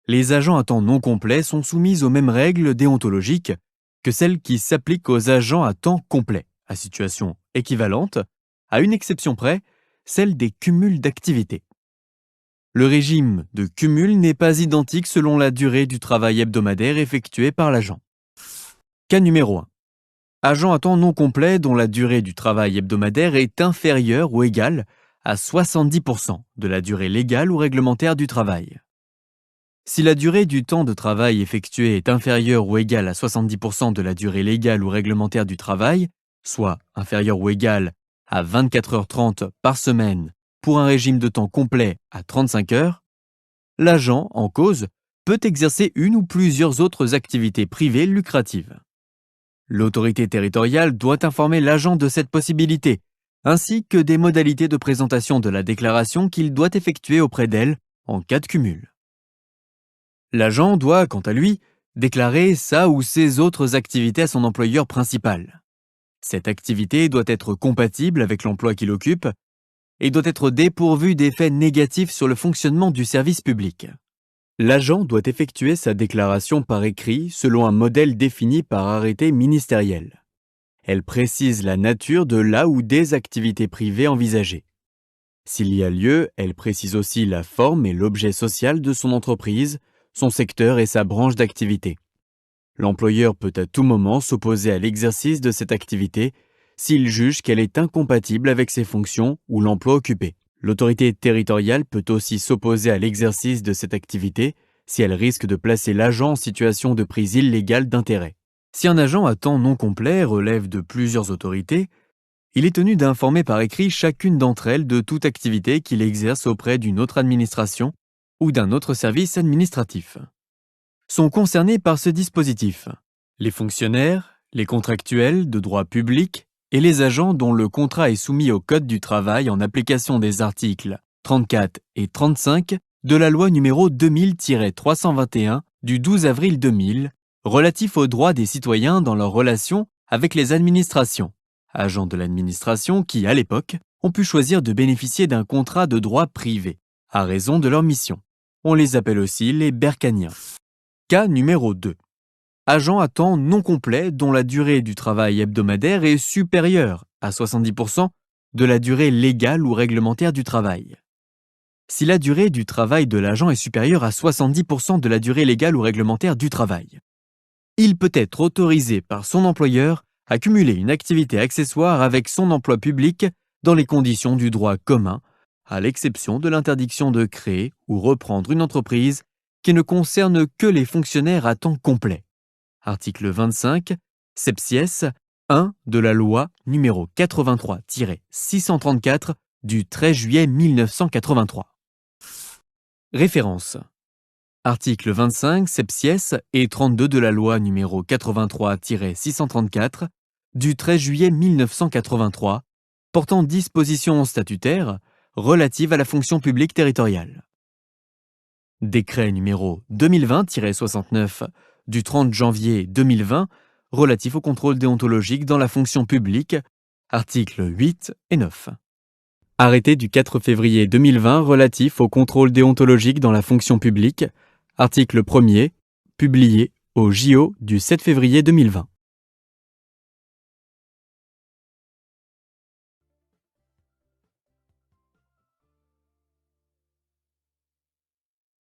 Les agents à temps non complet sont soumis aux mêmes règles déontologiques que celles qui s'appliquent aux agents à temps complet, à situation équivalente, à une exception près, celle des cumuls d'activités. Le régime de cumul n'est pas identique selon la durée du travail hebdomadaire effectué par l'agent. Cas numéro 1. Agent à temps non complet dont la durée du travail hebdomadaire est inférieure ou égale à 70% de la durée légale ou réglementaire du travail. Si la durée du temps de travail effectué est inférieure ou égale à 70% de la durée légale ou réglementaire du travail, soit inférieure ou égale à 24h30 par semaine pour un régime de temps complet à 35 heures, l'agent en cause peut exercer une ou plusieurs autres activités privées lucratives. L'autorité territoriale doit informer l'agent de cette possibilité, ainsi que des modalités de présentation de la déclaration qu'il doit effectuer auprès d'elle en cas de cumul. L'agent doit, quant à lui, déclarer sa ou ses autres activités à son employeur principal. Cette activité doit être compatible avec l'emploi qu'il occupe et doit être dépourvue d'effets négatifs sur le fonctionnement du service public. L'agent doit effectuer sa déclaration par écrit selon un modèle défini par arrêté ministériel. Elle précise la nature de la ou des activités privées envisagées. S'il y a lieu, elle précise aussi la forme et l'objet social de son entreprise, son secteur et sa branche d'activité. L'employeur peut à tout moment s'opposer à l'exercice de cette activité s'il juge qu'elle est incompatible avec ses fonctions ou l'emploi occupé. L'autorité territoriale peut aussi s'opposer à l'exercice de cette activité si elle risque de placer l'agent en situation de prise illégale d'intérêt. Si un agent à temps non complet relève de plusieurs autorités, il est tenu d'informer par écrit chacune d'entre elles de toute activité qu'il exerce auprès d'une autre administration ou d'un autre service administratif. Sont concernés par ce dispositif les fonctionnaires, les contractuels de droit public et les agents dont le contrat est soumis au Code du travail en application des articles 34 et 35 de la loi numéro 2000-321 du 12 avril 2000 relatif aux droits des citoyens dans leurs relations avec les administrations, agents de l'administration qui, à l'époque, ont pu choisir de bénéficier d'un contrat de droit privé, à raison de leur mission. On les appelle aussi les berkaniens. Cas numéro 2. Agent à temps non complet dont la durée du travail hebdomadaire est supérieure à 70% de la durée légale ou réglementaire du travail. Si la durée du travail de l'agent est supérieure à 70% de la durée légale ou réglementaire du travail, il peut être autorisé par son employeur à cumuler une activité accessoire avec son emploi public dans les conditions du droit commun, à l'exception de l'interdiction de créer ou reprendre une entreprise qui ne concerne que les fonctionnaires à temps complet. Article 25, septies 1 de la loi numéro 83-634 du 13 juillet 1983. Référence. Article 25, septies et 32 de la loi numéro 83-634 du 13 juillet 1983 portant dispositions statutaires relatives à la fonction publique territoriale. Décret numéro 2020-69 du 30 janvier 2020 relatif au contrôle déontologique dans la fonction publique, articles 8 et 9. Arrêté du 4 février 2020 relatif au contrôle déontologique dans la fonction publique, article 1er, publié au JO du 7 février 2020.